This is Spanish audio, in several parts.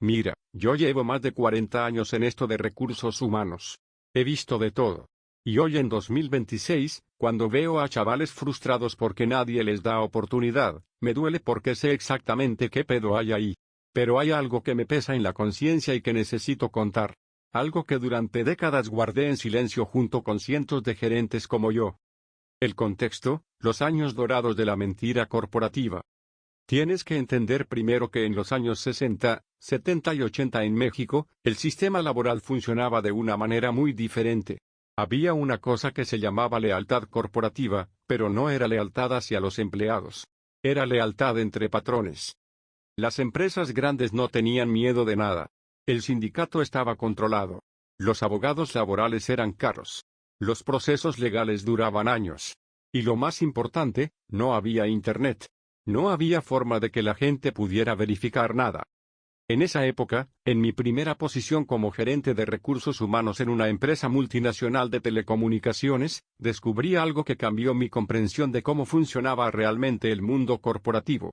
Mira, yo llevo más de 40 años en esto de recursos humanos. He visto de todo. Y hoy en 2026, cuando veo a chavales frustrados porque nadie les da oportunidad, me duele porque sé exactamente qué pedo hay ahí. Pero hay algo que me pesa en la conciencia y que necesito contar. Algo que durante décadas guardé en silencio junto con cientos de gerentes como yo. El contexto, los años dorados de la mentira corporativa. Tienes que entender primero que en los años 60, 70 y 80 en México, el sistema laboral funcionaba de una manera muy diferente. Había una cosa que se llamaba lealtad corporativa, pero no era lealtad hacia los empleados. Era lealtad entre patrones. Las empresas grandes no tenían miedo de nada. El sindicato estaba controlado. Los abogados laborales eran caros. Los procesos legales duraban años. Y lo más importante, no había Internet. No había forma de que la gente pudiera verificar nada. En esa época, en mi primera posición como gerente de recursos humanos en una empresa multinacional de telecomunicaciones, descubrí algo que cambió mi comprensión de cómo funcionaba realmente el mundo corporativo.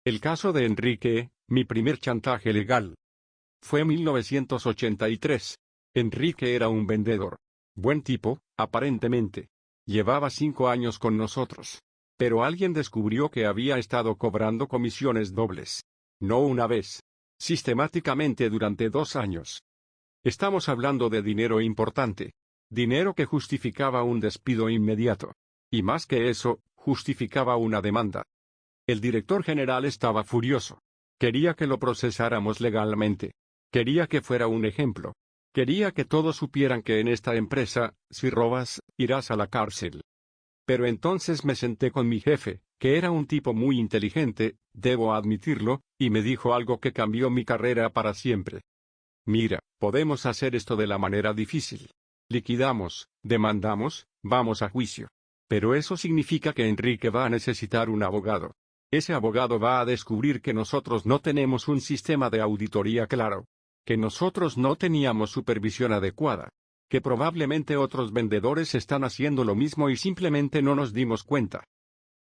El caso de Enrique, mi primer chantaje legal. Fue 1983. Enrique era un vendedor. Buen tipo, aparentemente. Llevaba 5 años con nosotros. Pero alguien descubrió que había estado cobrando comisiones dobles. No una vez. Sistemáticamente durante 2 años. Estamos hablando de dinero importante. Dinero que justificaba un despido inmediato. Y más que eso, justificaba una demanda. El director general estaba furioso. Quería que lo procesáramos legalmente. Quería que fuera un ejemplo. Quería que todos supieran que en esta empresa, si robas, irás a la cárcel. Pero entonces me senté con mi jefe, que era un tipo muy inteligente, debo admitirlo, y me dijo algo que cambió mi carrera para siempre. Mira, podemos hacer esto de la manera difícil. Liquidamos, demandamos, vamos a juicio. Pero eso significa que Enrique va a necesitar un abogado. Ese abogado va a descubrir que nosotros no tenemos un sistema de auditoría claro. Que nosotros no teníamos supervisión adecuada. Que probablemente otros vendedores están haciendo lo mismo y simplemente no nos dimos cuenta.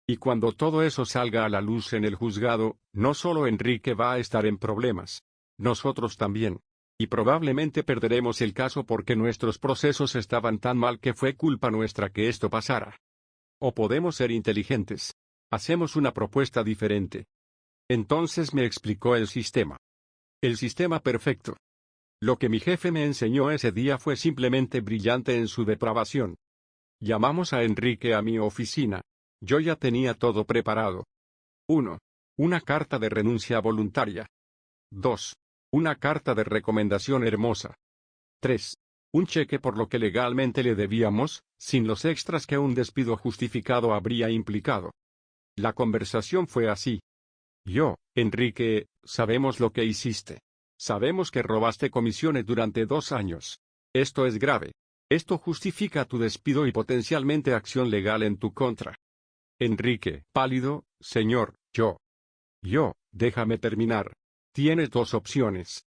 Y cuando todo eso salga a la luz en el juzgado, no solo Enrique va a estar en problemas. Nosotros también. Y probablemente perderemos el caso porque nuestros procesos estaban tan mal que fue culpa nuestra que esto pasara. O podemos ser inteligentes. Hacemos una propuesta diferente. Entonces me explicó el sistema. El sistema perfecto. Lo que mi jefe me enseñó ese día fue simplemente brillante en su depravación. Llamamos a Enrique a mi oficina. Yo ya tenía todo preparado. 1. Una carta de renuncia voluntaria. 2. Una carta de recomendación hermosa. 3. Un cheque por lo que legalmente le debíamos, sin los extras que un despido justificado habría implicado. La conversación fue así. Enrique, sabemos lo que hiciste. Sabemos que robaste comisiones durante 2 años. Esto es grave. Esto justifica tu despido y potencialmente acción legal en tu contra. Enrique, pálido, señor, déjame terminar. Tienes 2 opciones.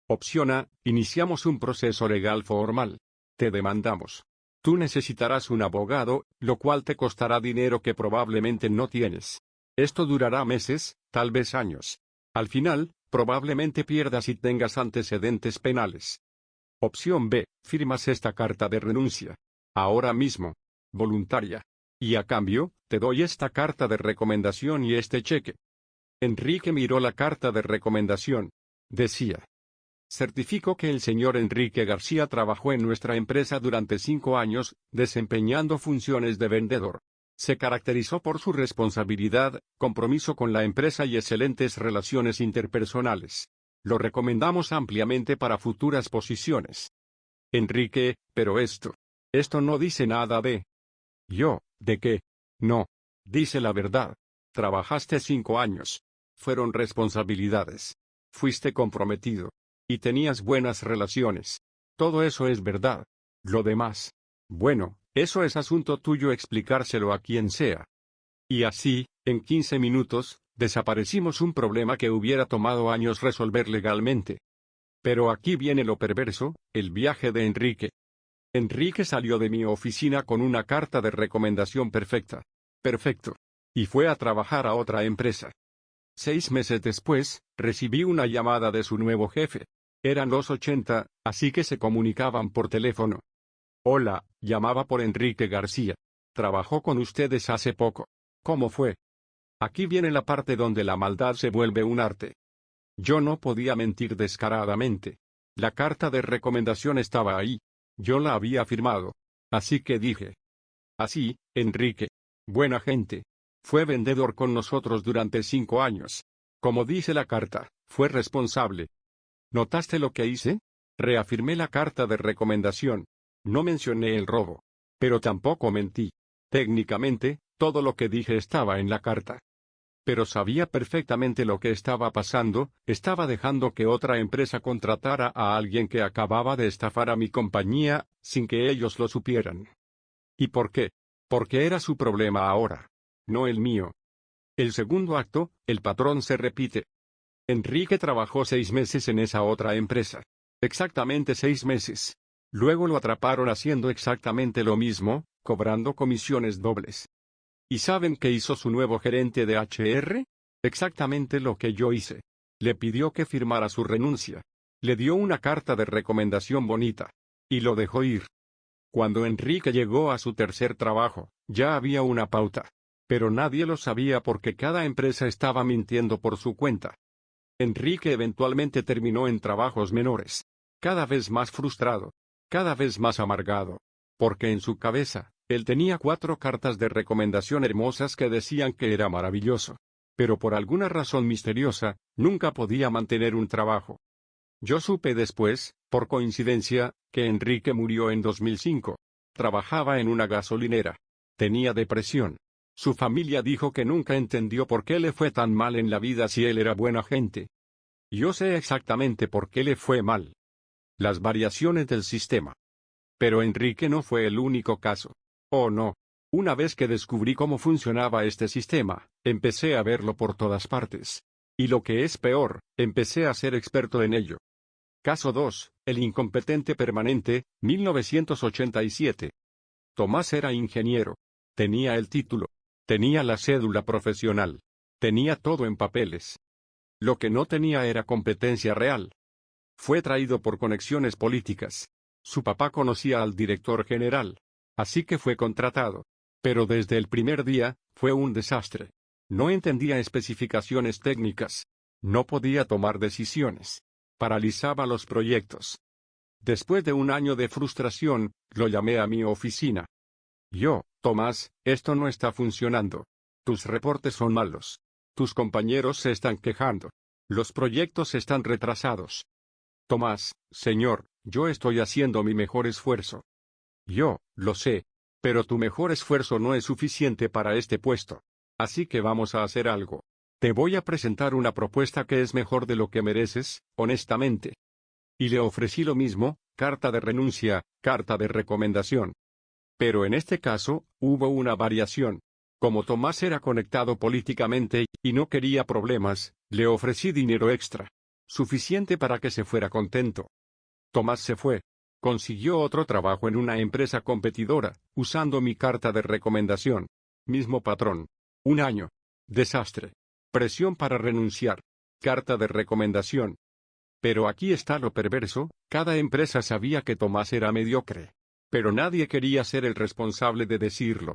Opción A, iniciamos un proceso legal formal. Te demandamos. Tú necesitarás un abogado, lo cual te costará dinero que probablemente no tienes. Esto durará meses, tal vez años. Al final, probablemente pierdas y tengas antecedentes penales. Opción B, firmas esta carta de renuncia. Ahora mismo. Voluntaria. Y a cambio, te doy esta carta de recomendación y este cheque. Enrique miró la carta de recomendación. Decía: certifico que el señor Enrique García trabajó en nuestra empresa durante 5 años, desempeñando funciones de vendedor. Se caracterizó por su responsabilidad, compromiso con la empresa y excelentes relaciones interpersonales. Lo recomendamos ampliamente para futuras posiciones. Enrique, pero esto no dice nada de... ¿de qué? No. Dice la verdad. Trabajaste 5 años. Fueron responsabilidades. Fuiste comprometido. Y tenías buenas relaciones. Todo eso es verdad. Lo demás, bueno, eso es asunto tuyo explicárselo a quien sea. Y así, en 15 minutos, desaparecimos un problema que hubiera tomado años resolver legalmente. Pero aquí viene lo perverso, el viaje de Enrique. Enrique salió de mi oficina con una carta de recomendación perfecta. Perfecto. Y fue a trabajar a otra empresa. 6 meses después, recibí una llamada de su nuevo jefe. Eran los 80, así que se comunicaban por teléfono. Hola, llamaba por Enrique García. Trabajó con ustedes hace poco. ¿Cómo fue? Aquí viene la parte donde la maldad se vuelve un arte. Yo no podía mentir descaradamente. La carta de recomendación estaba ahí. Yo la había firmado. Así que dije. Así, Enrique. Buena gente. Fue vendedor con nosotros durante 5 años. Como dice la carta, fue responsable. ¿Notaste lo que hice? Reafirmé la carta de recomendación. No mencioné el robo. Pero tampoco mentí. Técnicamente, todo lo que dije estaba en la carta. Pero sabía perfectamente lo que estaba pasando, estaba dejando que otra empresa contratara a alguien que acababa de estafar a mi compañía, sin que ellos lo supieran. ¿Y por qué? Porque era su problema ahora, no el mío. El segundo acto, el patrón se repite. Enrique trabajó 6 meses en esa otra empresa. Exactamente 6 meses. Luego lo atraparon haciendo exactamente lo mismo, cobrando comisiones dobles. ¿Y saben qué hizo su nuevo gerente de HR? Exactamente lo que yo hice. Le pidió que firmara su renuncia. Le dio una carta de recomendación bonita. Y lo dejó ir. Cuando Enrique llegó a su tercer trabajo, ya había una pauta. Pero nadie lo sabía porque cada empresa estaba mintiendo por su cuenta. Enrique eventualmente terminó en trabajos menores. Cada vez más frustrado. Cada vez más amargado. Porque en su cabeza, él tenía 4 cartas de recomendación hermosas que decían que era maravilloso. Pero por alguna razón misteriosa, nunca podía mantener un trabajo. Yo supe después, por coincidencia, que Enrique murió en 2005. Trabajaba en una gasolinera. Tenía depresión. Su familia dijo que nunca entendió por qué le fue tan mal en la vida si él era buena gente. Yo sé exactamente por qué le fue mal. Las variaciones del sistema. Pero Enrique no fue el único caso. Oh no. Una vez que descubrí cómo funcionaba este sistema, empecé a verlo por todas partes. Y lo que es peor, empecé a ser experto en ello. Caso 2, el incompetente permanente, 1987. Tomás era ingeniero. Tenía el título. Tenía la cédula profesional. Tenía todo en papeles. Lo que no tenía era competencia real. Fue traído por conexiones políticas. Su papá conocía al director general. Así que fue contratado. Pero desde el primer día, fue un desastre. No entendía especificaciones técnicas. No podía tomar decisiones. Paralizaba los proyectos. Después de un año de frustración, lo llamé a mi oficina. Tomás, esto no está funcionando. Tus reportes son malos. Tus compañeros se están quejando. Los proyectos están retrasados. Tomás, señor, yo estoy haciendo mi mejor esfuerzo. Lo sé. Pero tu mejor esfuerzo no es suficiente para este puesto. Así que vamos a hacer algo. Te voy a presentar una propuesta que es mejor de lo que mereces, honestamente. Y le ofrecí lo mismo, carta de renuncia, carta de recomendación. Pero en este caso, hubo una variación. Como Tomás era conectado políticamente, y no quería problemas, le ofrecí dinero extra. Suficiente para que se fuera contento. Tomás se fue. Consiguió otro trabajo en una empresa competidora, usando mi carta de recomendación. Mismo patrón. 1 año. Desastre. Presión para renunciar. Carta de recomendación. Pero aquí está lo perverso, cada empresa sabía que Tomás era mediocre. Pero nadie quería ser el responsable de decirlo.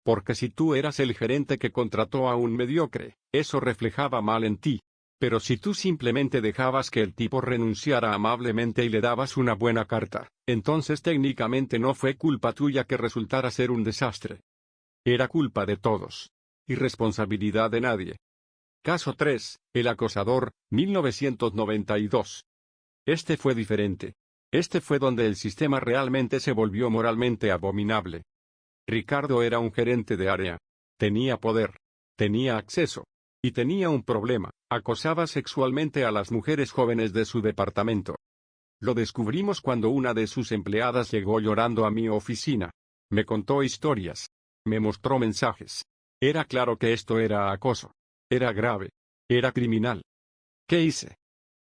Porque si tú eras el gerente que contrató a un mediocre, eso reflejaba mal en ti. Pero si tú simplemente dejabas que el tipo renunciara amablemente y le dabas una buena carta, entonces técnicamente no fue culpa tuya que resultara ser un desastre. Era culpa de todos. Y responsabilidad de nadie. Caso 3, el acosador, 1992. Este fue diferente. Este fue donde el sistema realmente se volvió moralmente abominable. Ricardo era un gerente de área. Tenía poder. Tenía acceso. Y tenía un problema, acosaba sexualmente a las mujeres jóvenes de su departamento. Lo descubrimos cuando una de sus empleadas llegó llorando a mi oficina. Me contó historias. Me mostró mensajes. Era claro que esto era acoso. Era grave. Era criminal. ¿Qué hice?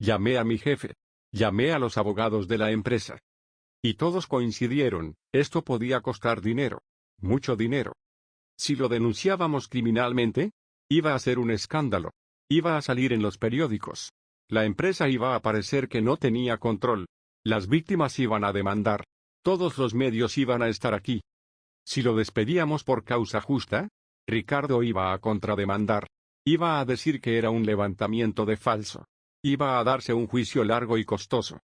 Llamé a mi jefe. Llamé a los abogados de la empresa. Y todos coincidieron, esto podía costar dinero. Mucho dinero. Si lo denunciábamos criminalmente, iba a ser un escándalo. Iba a salir en los periódicos. La empresa iba a parecer que no tenía control. Las víctimas iban a demandar. Todos los medios iban a estar aquí. Si lo despedíamos por causa justa, Ricardo iba a contrademandar. Iba a decir que era un levantamiento de falso. Iba a darse un juicio largo y costoso.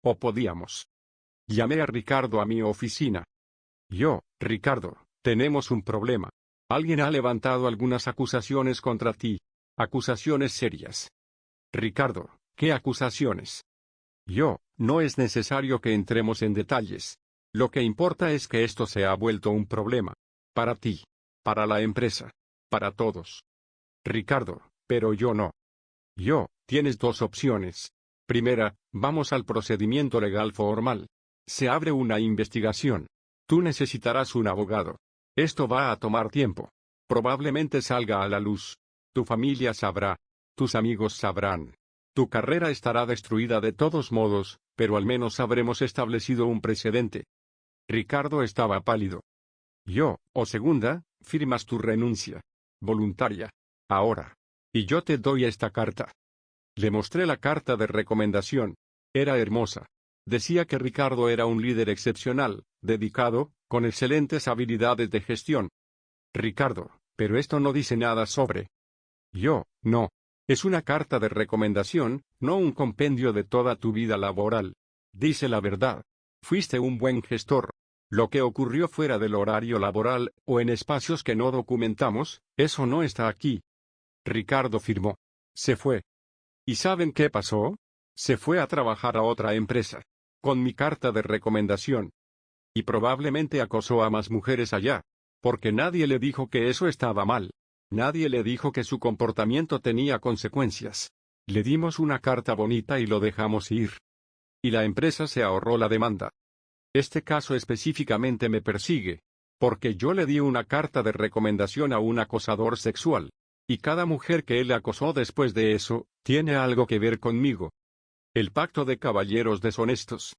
O podíamos. Llamé a Ricardo a mi oficina. Ricardo, tenemos un problema. Alguien ha levantado algunas acusaciones contra ti. Acusaciones serias. Ricardo, ¿qué acusaciones? No es necesario que entremos en detalles. Lo que importa es que esto se ha vuelto un problema. Para ti. Para la empresa. Para todos. Ricardo, pero yo no. Tienes dos opciones. Primera, vamos al procedimiento legal formal. Se abre una investigación. Tú necesitarás un abogado. Esto va a tomar tiempo. Probablemente salga a la luz. Tu familia sabrá. Tus amigos sabrán. Tu carrera estará destruida de todos modos, pero al menos habremos establecido un precedente. Ricardo estaba pálido. O segunda, firmas tu renuncia. Voluntaria. Ahora. Y yo te doy esta carta. Le mostré la carta de recomendación. Era hermosa. Decía que Ricardo era un líder excepcional, dedicado, con excelentes habilidades de gestión. Ricardo, pero esto no dice nada sobre. No. Es una carta de recomendación, no un compendio de toda tu vida laboral. Dice la verdad. Fuiste un buen gestor. Lo que ocurrió fuera del horario laboral, o en espacios que no documentamos, eso no está aquí. Ricardo firmó. Se fue. ¿Y saben qué pasó? Se fue a trabajar a otra empresa. Con mi carta de recomendación. Y probablemente acosó a más mujeres allá. Porque nadie le dijo que eso estaba mal. Nadie le dijo que su comportamiento tenía consecuencias. Le dimos una carta bonita y lo dejamos ir. Y la empresa se ahorró la demanda. Este caso específicamente me persigue. Porque yo le di una carta de recomendación a un acosador sexual. Y cada mujer que él acosó después de eso, tiene algo que ver conmigo. El pacto de caballeros deshonestos.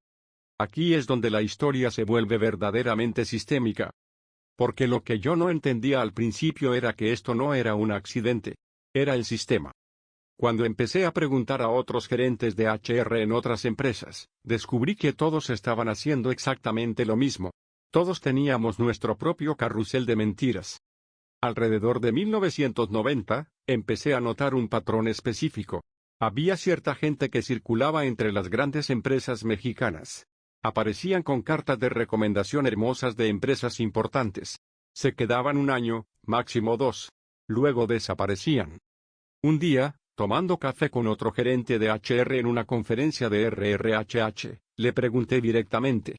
Aquí es donde la historia se vuelve verdaderamente sistémica. Porque lo que yo no entendía al principio era que esto no era un accidente. Era el sistema. Cuando empecé a preguntar a otros gerentes de HR en otras empresas, descubrí que todos estaban haciendo exactamente lo mismo. Todos teníamos nuestro propio carrusel de mentiras. Alrededor de 1990, empecé a notar un patrón específico. Había cierta gente que circulaba entre las grandes empresas mexicanas. Aparecían con cartas de recomendación hermosas de empresas importantes. Se quedaban un año, máximo 2. Luego desaparecían. Un día, tomando café con otro gerente de HR en una conferencia de RRHH, le pregunté directamente.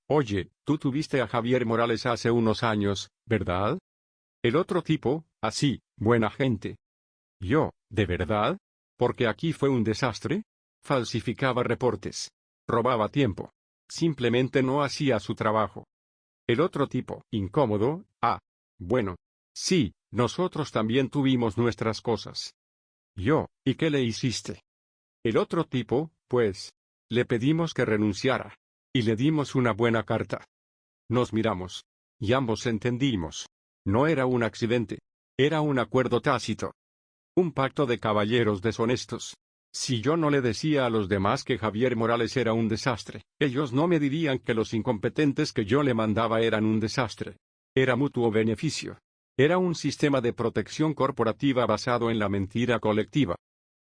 Oye, tú tuviste a Javier Morales hace unos años, ¿verdad? El otro tipo, así, buena gente. ¿De verdad? Porque aquí fue un desastre. Falsificaba reportes. Robaba tiempo. Simplemente no hacía su trabajo. El otro tipo, incómodo, bueno. Sí, nosotros también tuvimos nuestras cosas. ¿Y qué le hiciste? El otro tipo, pues, le pedimos que renunciara. Y le dimos una buena carta. Nos miramos. Y ambos entendimos. No era un accidente. Era un acuerdo tácito. Un pacto de caballeros deshonestos. Si yo no le decía a los demás que Javier Morales era un desastre, ellos no me dirían que los incompetentes que yo le mandaba eran un desastre. Era mutuo beneficio. Era un sistema de protección corporativa basado en la mentira colectiva.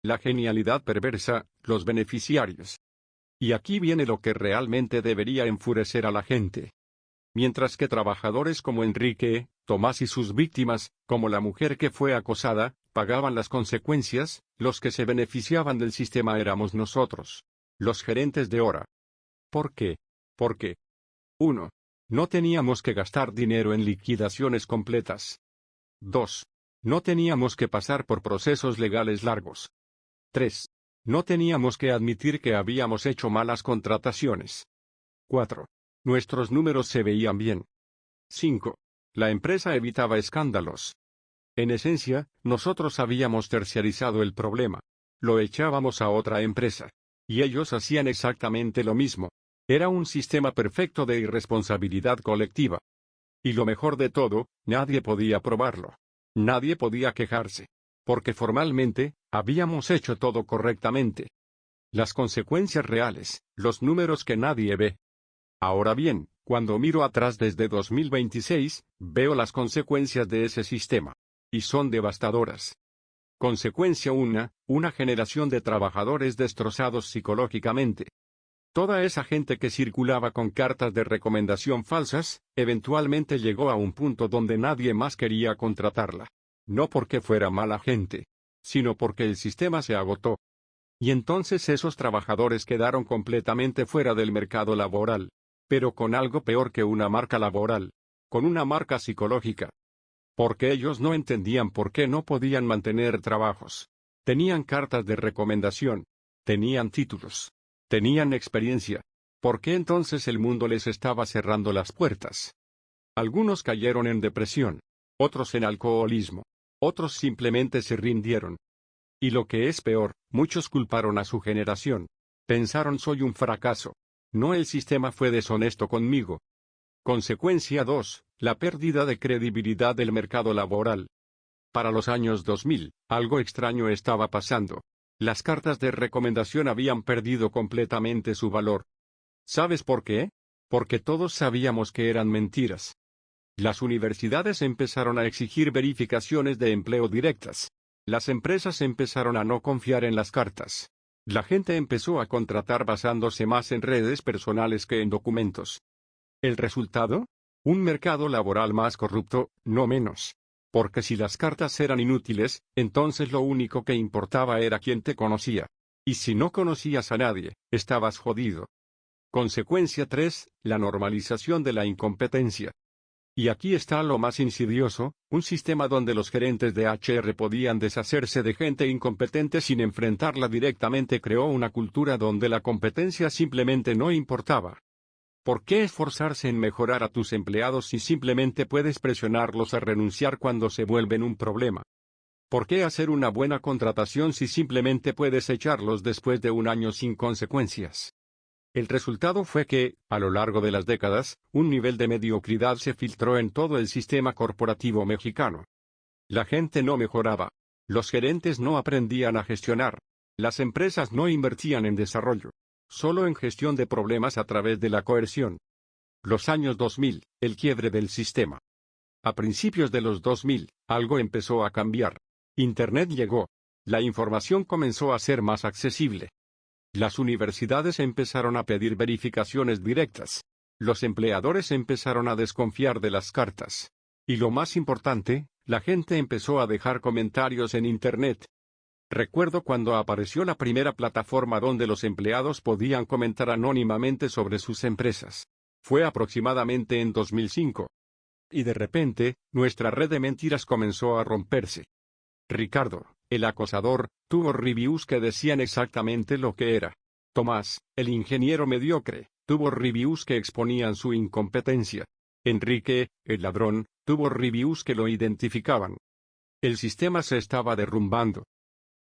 La genialidad perversa, los beneficiarios. Y aquí viene lo que realmente debería enfurecer a la gente. Mientras que trabajadores como Enrique, Tomás y sus víctimas, como la mujer que fue acosada, pagaban las consecuencias, los que se beneficiaban del sistema éramos nosotros. Los gerentes de hora. ¿Por qué? Porque 1. No teníamos que gastar dinero en liquidaciones completas. 2. No teníamos que pasar por procesos legales largos. 3. No teníamos que admitir que habíamos hecho malas contrataciones. 4. Nuestros números se veían bien. 5. La empresa evitaba escándalos. En esencia, nosotros habíamos terciarizado el problema. Lo echábamos a otra empresa. Y ellos hacían exactamente lo mismo. Era un sistema perfecto de irresponsabilidad colectiva. Y lo mejor de todo, nadie podía probarlo. Nadie podía quejarse. porque formalmente, habíamos hecho todo correctamente. Las consecuencias reales, los números que nadie ve. Ahora bien, cuando miro atrás desde 2026, veo las consecuencias de ese sistema. Y son devastadoras. Consecuencia 1, una generación de trabajadores destrozados psicológicamente. Toda esa gente que circulaba con cartas de recomendación falsas, eventualmente llegó a un punto donde nadie más quería contratarla. No porque fuera mala gente, sino porque el sistema se agotó. Y entonces esos trabajadores quedaron completamente fuera del mercado laboral. Pero con algo peor que una marca laboral. Con una marca psicológica. Porque ellos no entendían por qué no podían mantener trabajos. Tenían cartas de recomendación. Tenían títulos. Tenían experiencia. ¿Por qué entonces el mundo les estaba cerrando las puertas? Algunos cayeron en depresión. Otros en alcoholismo. Otros simplemente se rindieron. Y lo que es peor, muchos culparon a su generación. Pensaron soy un fracaso. No, el sistema fue deshonesto conmigo. Consecuencia 2, la pérdida de credibilidad del mercado laboral. Para los años 2000, algo extraño estaba pasando. Las cartas de recomendación habían perdido completamente su valor. ¿Sabes por qué? Porque todos sabíamos que eran mentiras. Las universidades empezaron a exigir verificaciones de empleo directas. Las empresas empezaron a no confiar en las cartas. La gente empezó a contratar basándose más en redes personales que en documentos. ¿El resultado? Un mercado laboral más corrupto, no menos. Porque si las cartas eran inútiles, entonces lo único que importaba era quién te conocía. Y si no conocías a nadie, estabas jodido. Consecuencia 3, la normalización de la incompetencia. Y aquí está lo más insidioso, un sistema donde los gerentes de HR podían deshacerse de gente incompetente sin enfrentarla directamente creó una cultura donde la competencia simplemente no importaba. ¿Por qué esforzarse en mejorar a tus empleados si simplemente puedes presionarlos a renunciar cuando se vuelven un problema? ¿Por qué hacer una buena contratación si simplemente puedes echarlos después de un año sin consecuencias? El resultado fue que, a lo largo de las décadas, un nivel de mediocridad se filtró en todo el sistema corporativo mexicano. La gente no mejoraba. Los gerentes no aprendían a gestionar. Las empresas no invertían en desarrollo. Solo en gestión de problemas a través de la coerción. Los años 2000, el quiebre del sistema. A principios de los 2000, algo empezó a cambiar. Internet llegó. La información comenzó a ser más accesible. Las universidades empezaron a pedir verificaciones directas. Los empleadores empezaron a desconfiar de las cartas. Y lo más importante, la gente empezó a dejar comentarios en Internet. Recuerdo cuando apareció la primera plataforma donde los empleados podían comentar anónimamente sobre sus empresas. Fue aproximadamente en 2005. Y de repente, nuestra red de mentiras comenzó a romperse. Ricardo, el acosador, tuvo reviews que decían exactamente lo que era. Tomás, el ingeniero mediocre, tuvo reviews que exponían su incompetencia. Enrique, el ladrón, tuvo reviews que lo identificaban. El sistema se estaba derrumbando.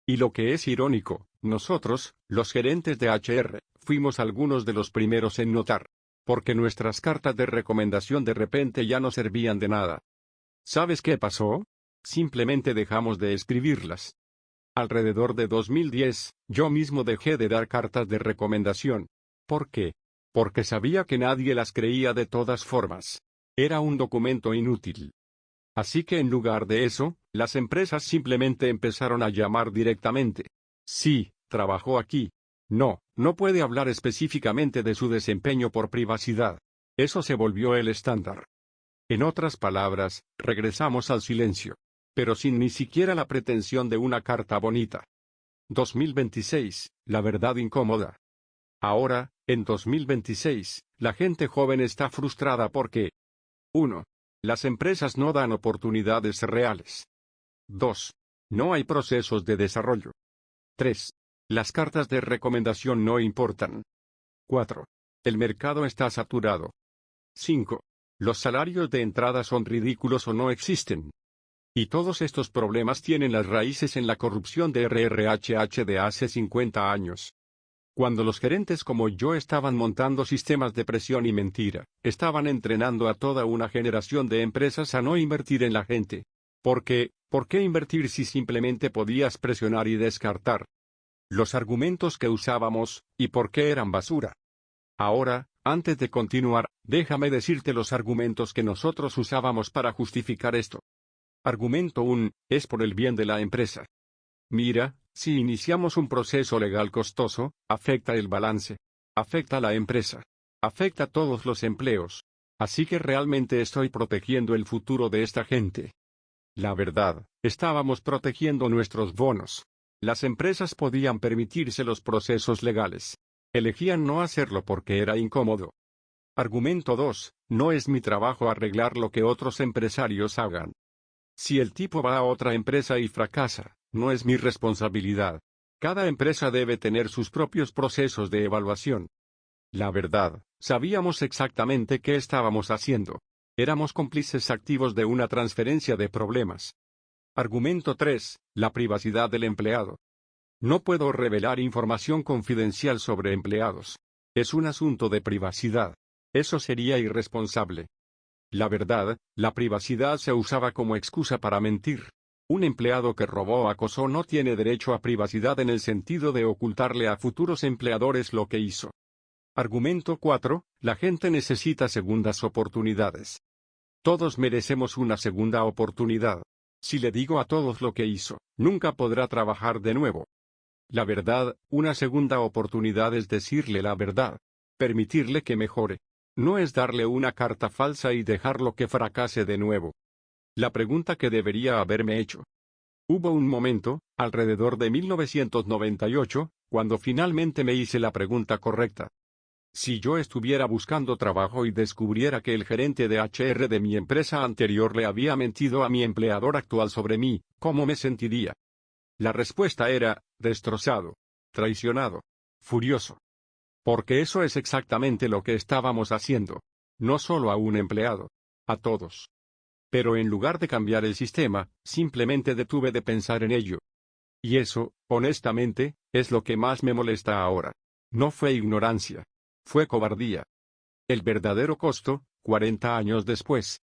Y lo que es irónico, nosotros, los gerentes de HR, fuimos algunos de los primeros en notar. Porque nuestras cartas de recomendación de repente ya no servían de nada. ¿Sabes qué pasó? Simplemente dejamos de escribirlas. Alrededor de 2010, yo mismo dejé de dar cartas de recomendación. ¿Por qué? Porque sabía que nadie las creía de todas formas. Era un documento inútil. Así que en lugar de eso, las empresas simplemente empezaron a llamar directamente. Sí, trabajó aquí. No, no puede hablar específicamente de su desempeño por privacidad. Eso se volvió el estándar. En otras palabras, regresamos al silencio. Pero sin ni siquiera la pretensión de una carta bonita. 2026, la verdad incómoda. Ahora, en 2026, la gente joven está frustrada porque 1. Las empresas no dan oportunidades reales. 2. No hay procesos de desarrollo. 3. Las cartas de recomendación no importan. 4. El mercado está saturado. 5. Los salarios de entrada son ridículos o no existen. Y todos estos problemas tienen las raíces en la corrupción de RRHH de hace 50 años. Cuando los gerentes como yo estaban montando sistemas de presión y mentira, estaban entrenando a toda una generación de empresas a no invertir en la gente. ¿Por qué invertir si simplemente podías presionar y descartar? Los argumentos que usábamos, ¿y por qué eran basura? Ahora, antes de continuar, déjame decirte los argumentos que nosotros usábamos para justificar esto. Argumento 1, es por el bien de la empresa. Mira, si iniciamos un proceso legal costoso, afecta el balance, afecta a la empresa, afecta a todos los empleos. Así que realmente estoy protegiendo el futuro de esta gente. La verdad, estábamos protegiendo nuestros bonos. Las empresas podían permitirse los procesos legales. Elegían no hacerlo porque era incómodo. Argumento 2, no es mi trabajo arreglar lo que otros empresarios hagan. Si el tipo va a otra empresa y fracasa, no es mi responsabilidad. Cada empresa debe tener sus propios procesos de evaluación. La verdad, sabíamos exactamente qué estábamos haciendo. Éramos cómplices activos de una transferencia de problemas. Argumento 3, la privacidad del empleado. No puedo revelar información confidencial sobre empleados. Es un asunto de privacidad. Eso sería irresponsable. La verdad, la privacidad se usaba como excusa para mentir. Un empleado que robó o acosó no tiene derecho a privacidad en el sentido de ocultarle a futuros empleadores lo que hizo. Argumento 4, la gente necesita segundas oportunidades. Todos merecemos una segunda oportunidad. Si le digo a todos lo que hizo, nunca podrá trabajar de nuevo. La verdad, una segunda oportunidad es decirle la verdad. Permitirle que mejore. No es darle una carta falsa y dejarlo que fracase de nuevo. La pregunta que debería haberme hecho. Hubo un momento, alrededor de 1998, cuando finalmente me hice la pregunta correcta. Si yo estuviera buscando trabajo y descubriera que el gerente de HR de mi empresa anterior le había mentido a mi empleador actual sobre mí, ¿cómo me sentiría? La respuesta era, destrozado, traicionado, furioso. Porque eso es exactamente lo que estábamos haciendo. No solo a un empleado, a todos. Pero en lugar de cambiar el sistema, simplemente detuve de pensar en ello. Y eso, honestamente, es lo que más me molesta ahora. No fue ignorancia. Fue cobardía. El verdadero costo, 40 años después.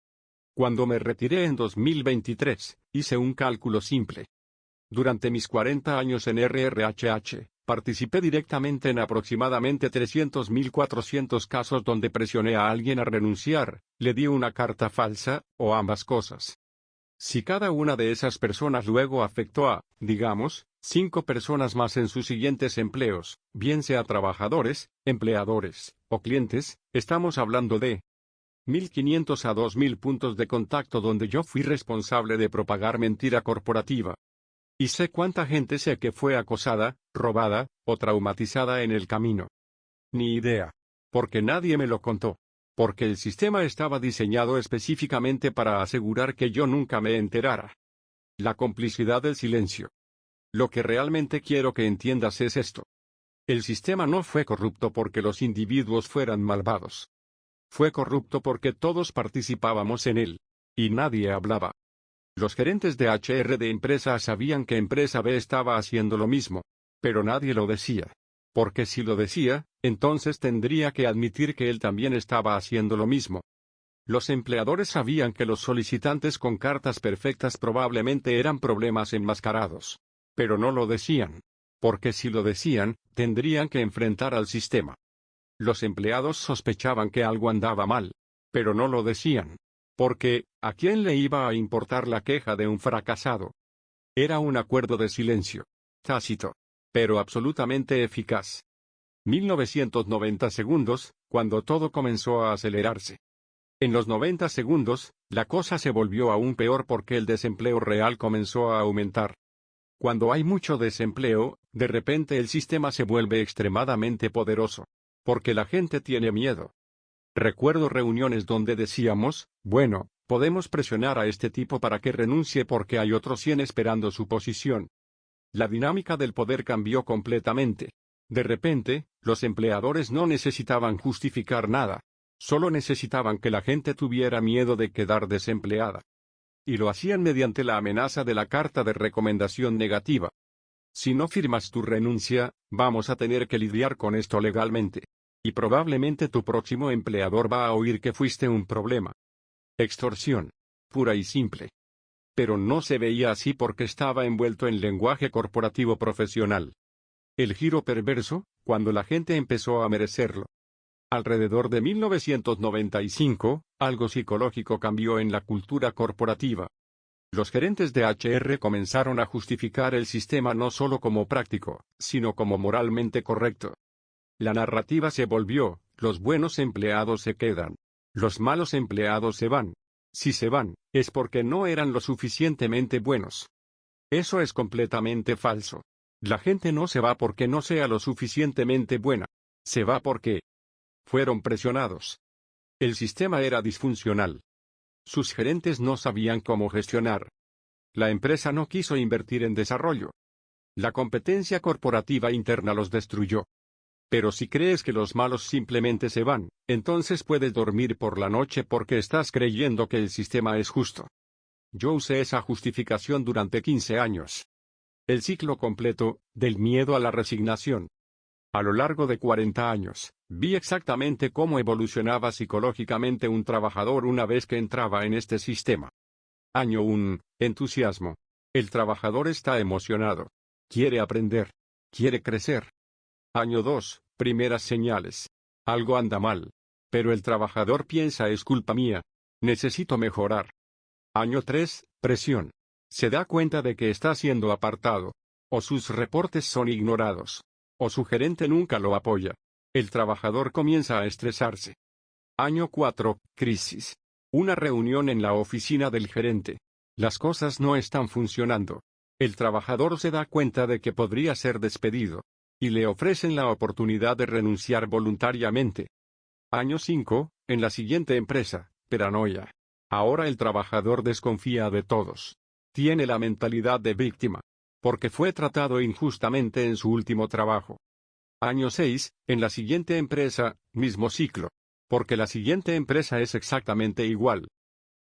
Cuando me retiré en 2023, hice un cálculo simple. Durante mis 40 años en RRHH, participé directamente en aproximadamente 300.400 casos donde presioné a alguien a renunciar, le di una carta falsa, o ambas cosas. Si cada una de esas personas luego afectó a, digamos, 5 personas más en sus siguientes empleos, bien sea trabajadores, empleadores, o clientes, estamos hablando de 1.500 a 2.000 puntos de contacto donde yo fui responsable de propagar mentira corporativa. Y sé cuánta gente sé que fue acosada, robada, o traumatizada en el camino. Ni idea. Porque nadie me lo contó. Porque el sistema estaba diseñado específicamente para asegurar que yo nunca me enterara. La complicidad del silencio. Lo que realmente quiero que entiendas es esto. El sistema no fue corrupto porque los individuos fueran malvados. Fue corrupto porque todos participábamos en él. Y nadie hablaba. Los gerentes de HR de empresa sabían que empresa B estaba haciendo lo mismo. Pero nadie lo decía. Porque si lo decía, entonces tendría que admitir que él también estaba haciendo lo mismo. Los empleadores sabían que los solicitantes con cartas perfectas probablemente eran problemas enmascarados. Pero no lo decían. Porque si lo decían, tendrían que enfrentar al sistema. Los empleados sospechaban que algo andaba mal. Pero no lo decían. Porque, ¿a quién le iba a importar la queja de un fracasado? Era un acuerdo de silencio. Tácito. Pero absolutamente eficaz. 1990 segundos, cuando todo comenzó a acelerarse. En los 90 segundos, la cosa se volvió aún peor porque el desempleo real comenzó a aumentar. Cuando hay mucho desempleo, de repente el sistema se vuelve extremadamente poderoso. Porque la gente tiene miedo. Recuerdo reuniones donde decíamos, bueno, podemos presionar a este tipo para que renuncie porque hay otros 100 esperando su posición. La dinámica del poder cambió completamente. De repente, los empleadores no necesitaban justificar nada. Solo necesitaban que la gente tuviera miedo de quedar desempleada. Y lo hacían mediante la amenaza de la carta de recomendación negativa. Si no firmas tu renuncia, vamos a tener que lidiar con esto legalmente. Y probablemente tu próximo empleador va a oír que fuiste un problema. Extorsión. Pura y simple. Pero no se veía así porque estaba envuelto en lenguaje corporativo profesional. El giro perverso, cuando la gente empezó a merecerlo. Alrededor de 1995, algo psicológico cambió en la cultura corporativa. Los gerentes de HR comenzaron a justificar el sistema no solo como práctico, sino como moralmente correcto. La narrativa se volvió: los buenos empleados se quedan. Los malos empleados se van. Si se van, es porque no eran lo suficientemente buenos. Eso es completamente falso. La gente no se va porque no sea lo suficientemente buena. Se va porque fueron presionados. El sistema era disfuncional. Sus gerentes no sabían cómo gestionar. La empresa no quiso invertir en desarrollo. La competencia corporativa interna los destruyó. Pero si crees que los malos simplemente se van, entonces puedes dormir por la noche porque estás creyendo que el sistema es justo. Yo usé esa justificación durante 15 años. El ciclo completo, del miedo a la resignación. A lo largo de 40 años, vi exactamente cómo evolucionaba psicológicamente un trabajador una vez que entraba en este sistema. Año 1, entusiasmo. El trabajador está emocionado. Quiere aprender. Quiere crecer. Año 2, primeras señales. Algo anda mal. Pero el trabajador piensa: es culpa mía. Necesito mejorar. Año 3, presión. Se da cuenta de que está siendo apartado. O sus reportes son ignorados. O su gerente nunca lo apoya. El trabajador comienza a estresarse. Año 4, crisis. Una reunión en la oficina del gerente. Las cosas no están funcionando. El trabajador se da cuenta de que podría ser despedido. Y le ofrecen la oportunidad de renunciar voluntariamente. Año 5, en la siguiente empresa, paranoia. Ahora el trabajador desconfía de todos. Tiene la mentalidad de víctima. Porque fue tratado injustamente en su último trabajo. Año 6, en la siguiente empresa, mismo ciclo. Porque la siguiente empresa es exactamente igual.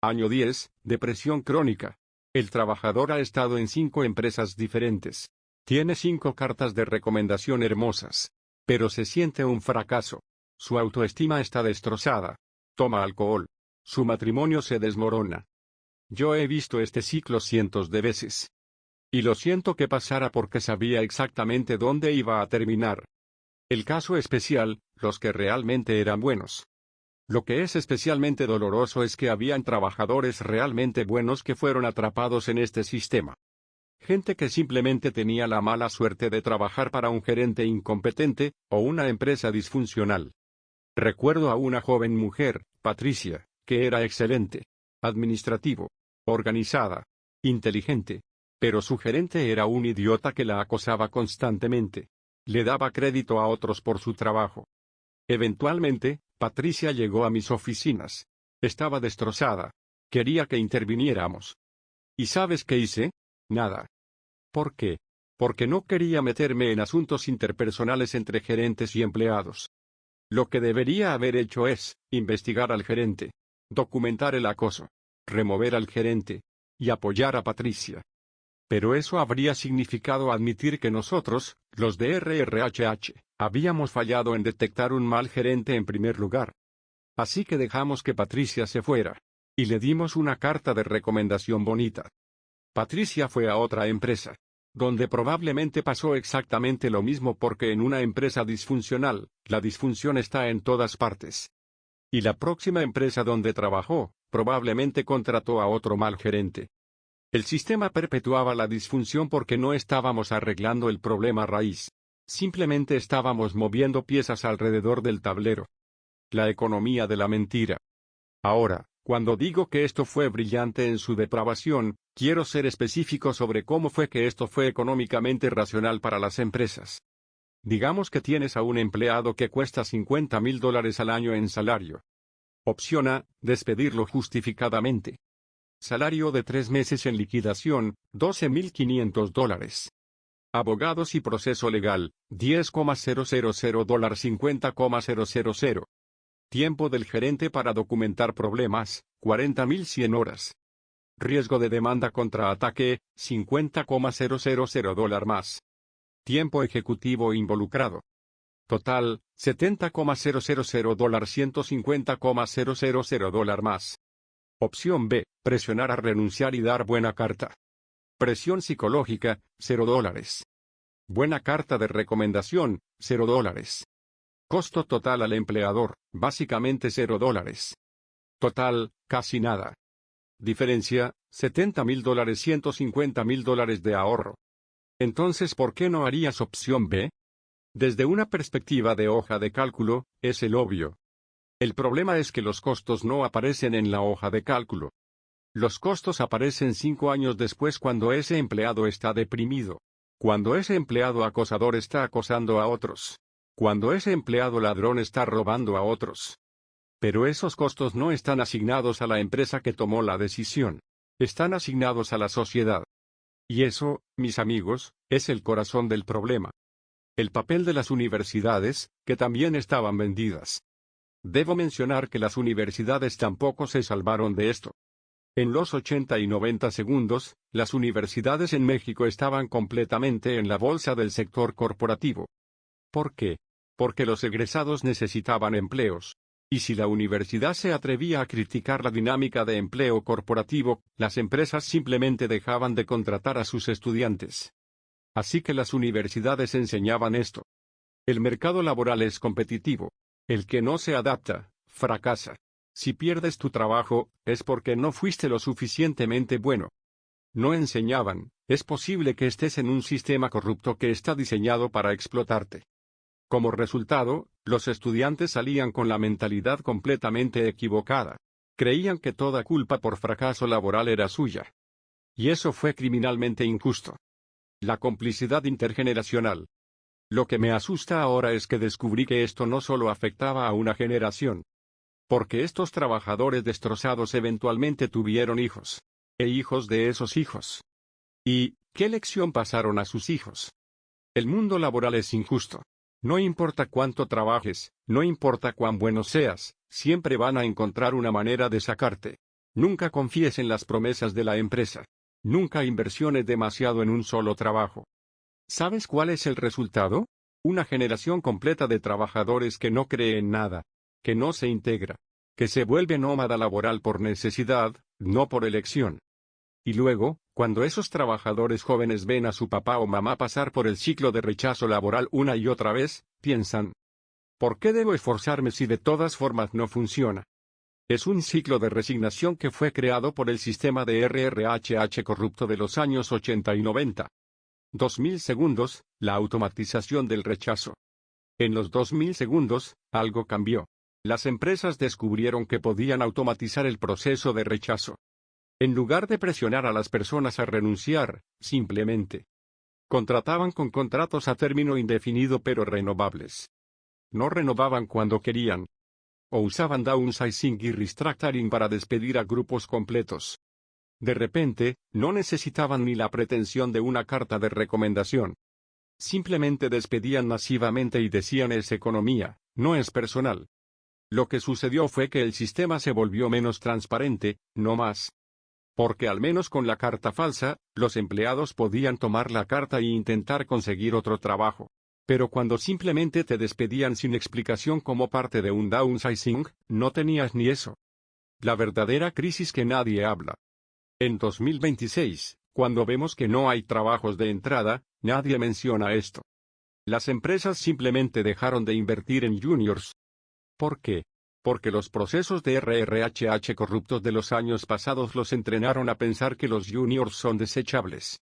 Año 10, depresión crónica. El trabajador ha estado en 5 empresas diferentes. Tiene 5 cartas de recomendación hermosas. Pero se siente un fracaso. Su autoestima está destrozada. Toma alcohol. Su matrimonio se desmorona. Yo he visto este ciclo cientos de veces. Y lo siento que pasara porque sabía exactamente dónde iba a terminar. El caso especial, los que realmente eran buenos. Lo que es especialmente doloroso es que habían trabajadores realmente buenos que fueron atrapados en este sistema. Gente que simplemente tenía la mala suerte de trabajar para un gerente incompetente, o una empresa disfuncional. Recuerdo a una joven mujer, Patricia, que era excelente, administrativo, organizada, inteligente, pero su gerente era un idiota que la acosaba constantemente. Le daba crédito a otros por su trabajo. Eventualmente, Patricia llegó a mis oficinas. Estaba destrozada. Quería que interviniéramos. ¿Y sabes qué hice? Nada. ¿Por qué? Porque no quería meterme en asuntos interpersonales entre gerentes y empleados. Lo que debería haber hecho es investigar al gerente, documentar el acoso, remover al gerente y apoyar a Patricia. Pero eso habría significado admitir que nosotros, los de RRHH, habíamos fallado en detectar un mal gerente en primer lugar. Así que dejamos que Patricia se fuera. Y le dimos una carta de recomendación bonita. Patricia fue a otra empresa, donde probablemente pasó exactamente lo mismo porque en una empresa disfuncional, la disfunción está en todas partes. Y la próxima empresa donde trabajó, probablemente contrató a otro mal gerente. El sistema perpetuaba la disfunción porque no estábamos arreglando el problema raíz. Simplemente estábamos moviendo piezas alrededor del tablero. La economía de la mentira. Ahora, cuando digo que esto fue brillante en su depravación, quiero ser específico sobre cómo fue que esto fue económicamente racional para las empresas. Digamos que tienes a un empleado que cuesta $50,000 al año en salario. Opción A, despedirlo justificadamente. Salario de 3 meses en liquidación, $12,500. Abogados y proceso legal, $10,000 $50,000. Tiempo del gerente para documentar problemas, 40,100 horas. Riesgo de demanda contra ataque, $50,000 más. Tiempo ejecutivo involucrado. Total, $70,000 $150,000 más. Opción B, presionar a renunciar y dar buena carta. Presión psicológica, $0. Buena carta de recomendación, $0. Costo total al empleador, básicamente $0. Total, casi nada. Diferencia, $70,000, $150,000 de ahorro. Entonces, ¿por qué no harías opción B? Desde una perspectiva de hoja de cálculo, es el obvio. El problema es que los costos no aparecen en la hoja de cálculo. Los costos aparecen 5 años después cuando ese empleado está deprimido. Cuando ese empleado acosador está acosando a otros. Cuando ese empleado ladrón está robando a otros. Pero esos costos no están asignados a la empresa que tomó la decisión. Están asignados a la sociedad. Y eso, mis amigos, es el corazón del problema. El papel de las universidades, que también estaban vendidas. Debo mencionar que las universidades tampoco se salvaron de esto. En los 80 y 90 segundos, las universidades en México estaban completamente en la bolsa del sector corporativo. ¿Por qué? Porque los egresados necesitaban empleos. Y si la universidad se atrevía a criticar la dinámica de empleo corporativo, las empresas simplemente dejaban de contratar a sus estudiantes. Así que las universidades enseñaban esto. El mercado laboral es competitivo. El que no se adapta, fracasa. Si pierdes tu trabajo, es porque no fuiste lo suficientemente bueno. No enseñaban, es posible que estés en un sistema corrupto que está diseñado para explotarte. Como resultado, los estudiantes salían con la mentalidad completamente equivocada. Creían que toda culpa por fracaso laboral era suya. Y eso fue criminalmente injusto. La complicidad intergeneracional. Lo que me asusta ahora es que descubrí que esto no solo afectaba a una generación. Porque estos trabajadores destrozados eventualmente tuvieron hijos. E hijos de esos hijos. ¿Y qué lección pasaron a sus hijos? El mundo laboral es injusto. No importa cuánto trabajes, no importa cuán bueno seas, siempre van a encontrar una manera de sacarte. Nunca confíes en las promesas de la empresa. Nunca inversiones demasiado en un solo trabajo. ¿Sabes cuál es el resultado? Una generación completa de trabajadores que no cree en nada, que no se integra, que se vuelve nómada laboral por necesidad, no por elección. Y luego, cuando esos trabajadores jóvenes ven a su papá o mamá pasar por el ciclo de rechazo laboral una y otra vez, piensan, ¿por qué debo esforzarme si de todas formas no funciona? Es un ciclo de resignación que fue creado por el sistema de RRHH corrupto de los años 80 y 90. 2000 segundos, la automatización del rechazo. En los 2000 segundos, algo cambió. Las empresas descubrieron que podían automatizar el proceso de rechazo. En lugar de presionar a las personas a renunciar, simplemente contrataban con contratos a término indefinido pero renovables. No renovaban cuando querían. O usaban downsizing y restructuring para despedir a grupos completos. De repente, no necesitaban ni la pretensión de una carta de recomendación. Simplemente despedían masivamente y decían es economía, no es personal. Lo que sucedió fue que el sistema se volvió menos transparente, no más. Porque al menos con la carta falsa, los empleados podían tomar la carta e intentar conseguir otro trabajo. Pero cuando simplemente te despedían sin explicación como parte de un downsizing, no tenías ni eso. La verdadera crisis que nadie habla. En 2026, cuando vemos que no hay trabajos de entrada, nadie menciona esto. Las empresas simplemente dejaron de invertir en juniors. ¿Por qué? Porque los procesos de RRHH corruptos de los años pasados los entrenaron a pensar que los juniors son desechables.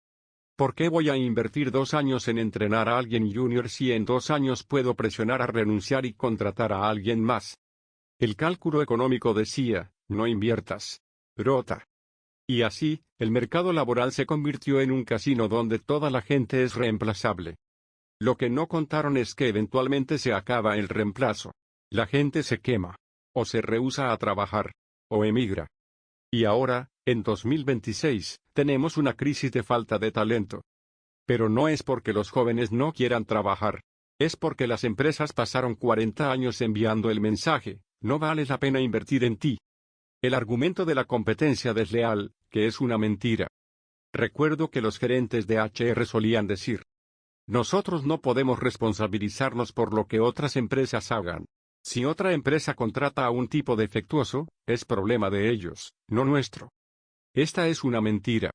¿Por qué voy a invertir 2 años en entrenar a alguien junior si en 2 años puedo presionar a renunciar y contratar a alguien más? El cálculo económico decía, no inviertas. Rota. Y así, el mercado laboral se convirtió en un casino donde toda la gente es reemplazable. Lo que no contaron es que eventualmente se acaba el reemplazo. La gente se quema. O se rehúsa a trabajar. O emigra. Y ahora, en 2026, tenemos una crisis de falta de talento. Pero no es porque los jóvenes no quieran trabajar. Es porque las empresas pasaron 40 años enviando el mensaje, no vale la pena invertir en ti. El argumento de la competencia desleal, que es una mentira. Recuerdo que los gerentes de HR solían decir, nosotros no podemos responsabilizarnos por lo que otras empresas hagan. Si otra empresa contrata a un tipo defectuoso, es problema de ellos, no nuestro. Esta es una mentira.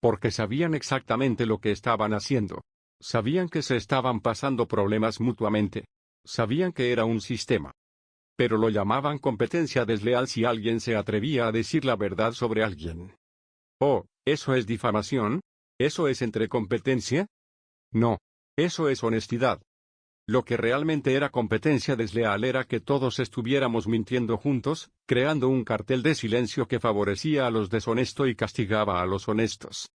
Porque sabían exactamente lo que estaban haciendo. Sabían que se estaban pasando problemas mutuamente. Sabían que era un sistema. Pero lo llamaban competencia desleal si alguien se atrevía a decir la verdad sobre alguien. Oh, ¿eso es difamación? ¿Eso es entre competencia? No. Eso es honestidad. Lo que realmente era competencia desleal era que todos estuviéramos mintiendo juntos, creando un cartel de silencio que favorecía a los deshonestos y castigaba a los honestos.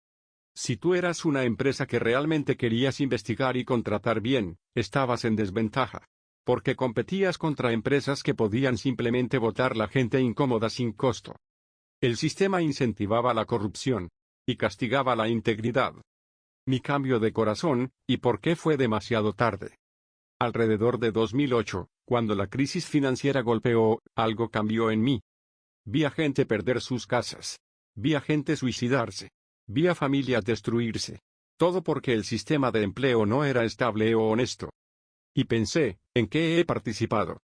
Si tú eras una empresa que realmente querías investigar y contratar bien, estabas en desventaja. Porque competías contra empresas que podían simplemente votar la gente incómoda sin costo. El sistema incentivaba la corrupción. Y castigaba la integridad. Mi cambio de corazón, ¿y por qué fue demasiado tarde? Alrededor de 2008, cuando la crisis financiera golpeó, algo cambió en mí. Vi a gente perder sus casas. Vi a gente suicidarse. Vi a familias destruirse. Todo porque el sistema de empleo no era estable o honesto. Y pensé, ¿en qué he participado?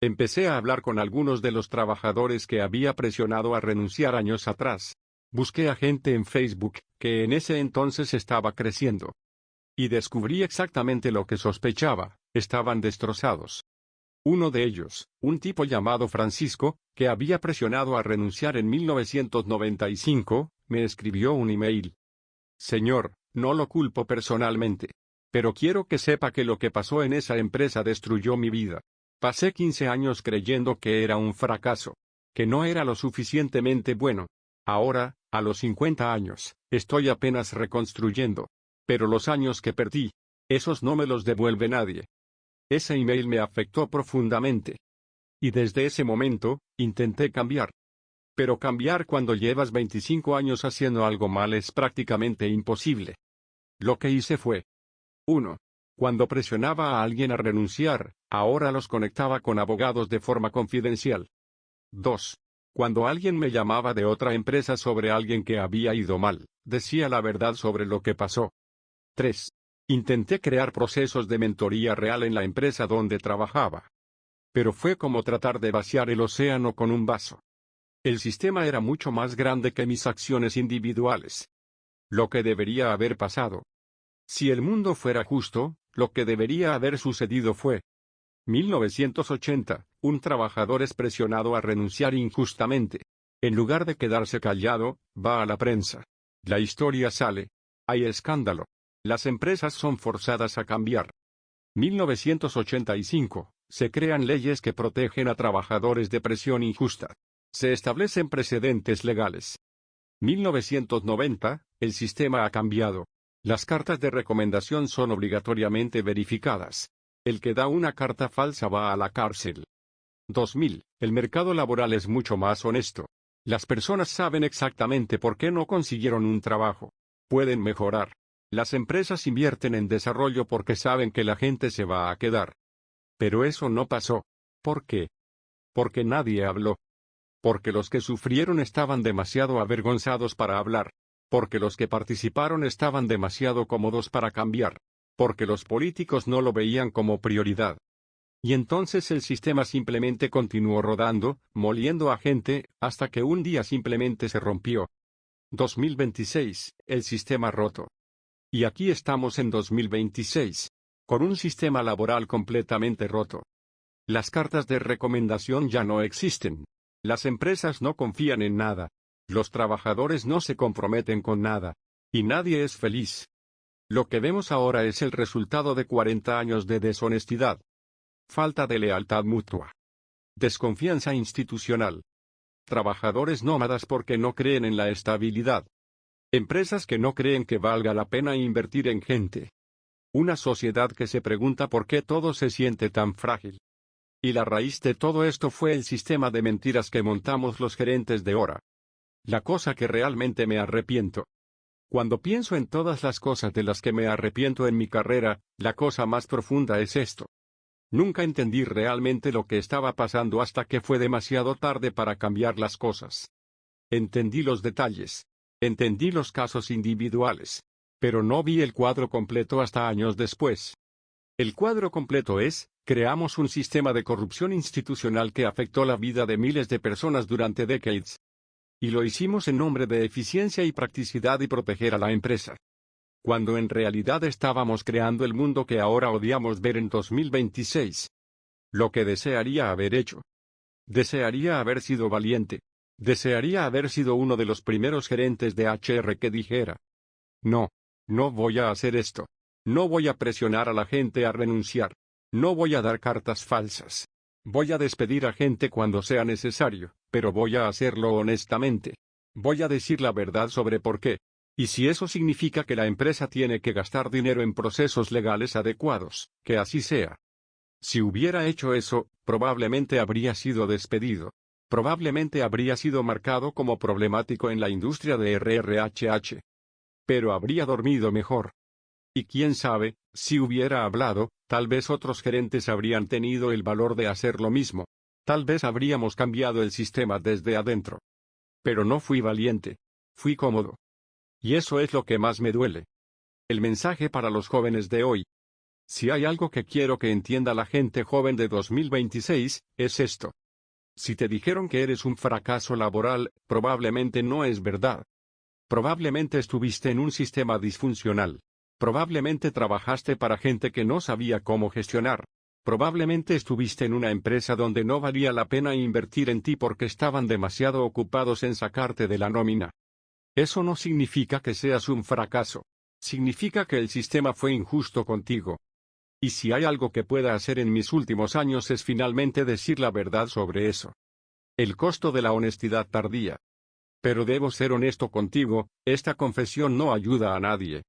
Empecé a hablar con algunos de los trabajadores que había presionado a renunciar años atrás. Busqué a gente en Facebook, que en ese entonces estaba creciendo. Y descubrí exactamente lo que sospechaba, estaban destrozados. Uno de ellos, un tipo llamado Francisco, que había presionado a renunciar en 1995, me escribió un email. Señor, no lo culpo personalmente. Pero quiero que sepa que lo que pasó en esa empresa destruyó mi vida. Pasé 15 años creyendo que era un fracaso. Que no era lo suficientemente bueno. Ahora, a los 50 años, estoy apenas reconstruyendo. Pero los años que perdí, esos no me los devuelve nadie. Ese email me afectó profundamente. Y desde ese momento, intenté cambiar. Pero cambiar cuando llevas 25 años haciendo algo mal es prácticamente imposible. Lo que hice fue: 1. Cuando presionaba a alguien a renunciar, ahora los conectaba con abogados de forma confidencial. 2. Cuando alguien me llamaba de otra empresa sobre alguien que había ido mal, decía la verdad sobre lo que pasó. 3. Intenté crear procesos de mentoría real en la empresa donde trabajaba. Pero fue como tratar de vaciar el océano con un vaso. El sistema era mucho más grande que mis acciones individuales. Lo que debería haber pasado. Si el mundo fuera justo, lo que debería haber sucedido fue: 1980, un trabajador es presionado a renunciar injustamente. En lugar de quedarse callado, va a la prensa. La historia sale. Hay escándalo. Las empresas son forzadas a cambiar. 1985, se crean leyes que protegen a trabajadores de presión injusta. Se establecen precedentes legales. 1990, el sistema ha cambiado. Las cartas de recomendación son obligatoriamente verificadas. El que da una carta falsa va a la cárcel. 2000, el mercado laboral es mucho más honesto. Las personas saben exactamente por qué no consiguieron un trabajo. Pueden mejorar. Las empresas invierten en desarrollo porque saben que la gente se va a quedar. Pero eso no pasó. ¿Por qué? Porque nadie habló. Porque los que sufrieron estaban demasiado avergonzados para hablar. Porque los que participaron estaban demasiado cómodos para cambiar. Porque los políticos no lo veían como prioridad. Y entonces el sistema simplemente continuó rodando, moliendo a gente, hasta que un día simplemente se rompió. 2026, el sistema roto. Y aquí estamos en 2026. Con un sistema laboral completamente roto. Las cartas de recomendación ya no existen. Las empresas no confían en nada. Los trabajadores no se comprometen con nada. Y nadie es feliz. Lo que vemos ahora es el resultado de 40 años de deshonestidad. Falta de lealtad mutua. Desconfianza institucional. Trabajadores nómadas porque no creen en la estabilidad. Empresas que no creen que valga la pena invertir en gente. Una sociedad que se pregunta por qué todo se siente tan frágil. Y la raíz de todo esto fue el sistema de mentiras que montamos los gerentes de ahora. La cosa que realmente me arrepiento. Cuando pienso en todas las cosas de las que me arrepiento en mi carrera, la cosa más profunda es esto. Nunca entendí realmente lo que estaba pasando hasta que fue demasiado tarde para cambiar las cosas. Entendí los detalles. Entendí los casos individuales. Pero no vi el cuadro completo hasta años después. El cuadro completo es, Creamos un sistema de corrupción institucional que afectó la vida de miles de personas durante décadas. Y lo hicimos en nombre de eficiencia y practicidad y proteger a la empresa. Cuando en realidad estábamos creando el mundo que ahora odiamos ver en 2026. Lo que desearía haber hecho. Desearía haber sido valiente. Desearía haber sido uno de los primeros gerentes de HR que dijera: no, no voy a hacer esto. No voy a presionar a la gente a renunciar. No voy a dar cartas falsas. Voy a despedir a gente cuando sea necesario, pero voy a hacerlo honestamente. Voy a decir la verdad sobre por qué. Y si eso significa que la empresa tiene que gastar dinero en procesos legales adecuados, que así sea. Si hubiera hecho eso, probablemente habría sido despedido. Probablemente habría sido marcado como problemático en la industria de RRHH. Pero habría dormido mejor. Y quién sabe, si hubiera hablado, tal vez otros gerentes habrían tenido el valor de hacer lo mismo. Tal vez habríamos cambiado el sistema desde adentro. Pero no fui valiente. Fui cómodo. Y eso es lo que más me duele. El mensaje para los jóvenes de hoy. Si hay algo que quiero que entienda la gente joven de 2026, es esto. Si te dijeron que eres un fracaso laboral, probablemente no es verdad. Probablemente estuviste en un sistema disfuncional. Probablemente trabajaste para gente que no sabía cómo gestionar. Probablemente estuviste en una empresa donde no valía la pena invertir en ti porque estaban demasiado ocupados en sacarte de la nómina. Eso no significa que seas un fracaso. Significa que el sistema fue injusto contigo. Y si hay algo que pueda hacer en mis últimos años es finalmente decir la verdad sobre eso. El costo de la honestidad tardía. Pero debo ser honesto contigo, esta confesión no ayuda a nadie.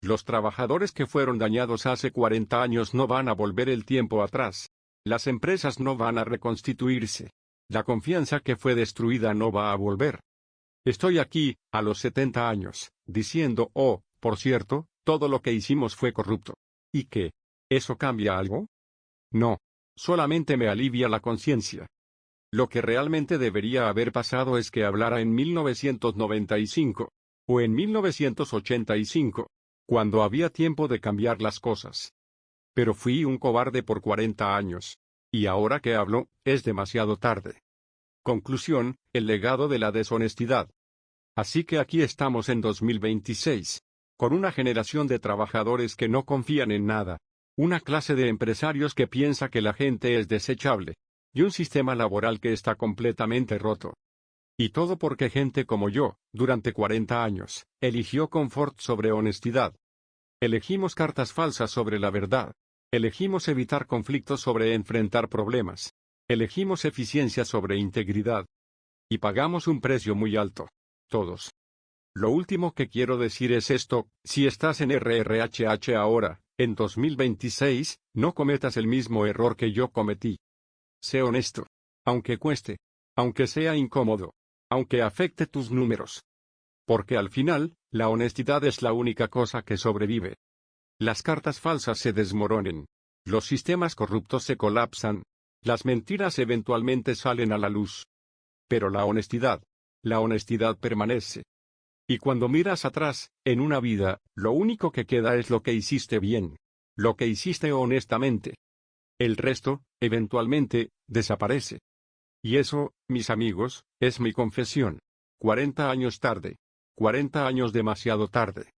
Los trabajadores que fueron dañados hace 40 años no van a volver el tiempo atrás. Las empresas no van a reconstituirse. La confianza que fue destruida no va a volver. Estoy aquí, a los 70 años, diciendo, oh, por cierto, todo lo que hicimos fue corrupto. ¿Y qué? ¿Eso cambia algo? No. Solamente me alivia la conciencia. Lo que realmente debería haber pasado es que hablara en 1995. O en 1985. Cuando había tiempo de cambiar las cosas. Pero fui un cobarde por 40 años. Y ahora que hablo, es demasiado tarde. Conclusión, el legado de la deshonestidad. Así que aquí estamos en 2026. Con una generación de trabajadores que no confían en nada. Una clase de empresarios que piensa que la gente es desechable. Y un sistema laboral que está completamente roto. Y todo porque gente como yo, durante 40 años, eligió confort sobre honestidad. Elegimos cartas falsas sobre la verdad. Elegimos evitar conflictos sobre enfrentar problemas. Elegimos eficiencia sobre integridad. Y pagamos un precio muy alto. Todos. Lo último que quiero decir es esto: si estás en RRHH ahora, en 2026, no cometas el mismo error que yo cometí. Sé honesto. Aunque cueste. Aunque sea incómodo. Aunque afecte tus números. Porque al final, la honestidad es la única cosa que sobrevive. Las cartas falsas se desmoronen. Los sistemas corruptos se colapsan. Las mentiras eventualmente salen a la luz. Pero la honestidad permanece. Y cuando miras atrás, en una vida, lo único que queda es lo que hiciste bien. Lo que hiciste honestamente. El resto, eventualmente, desaparece. Y eso, mis amigos, es mi confesión. 40 años tarde. 40 años demasiado tarde.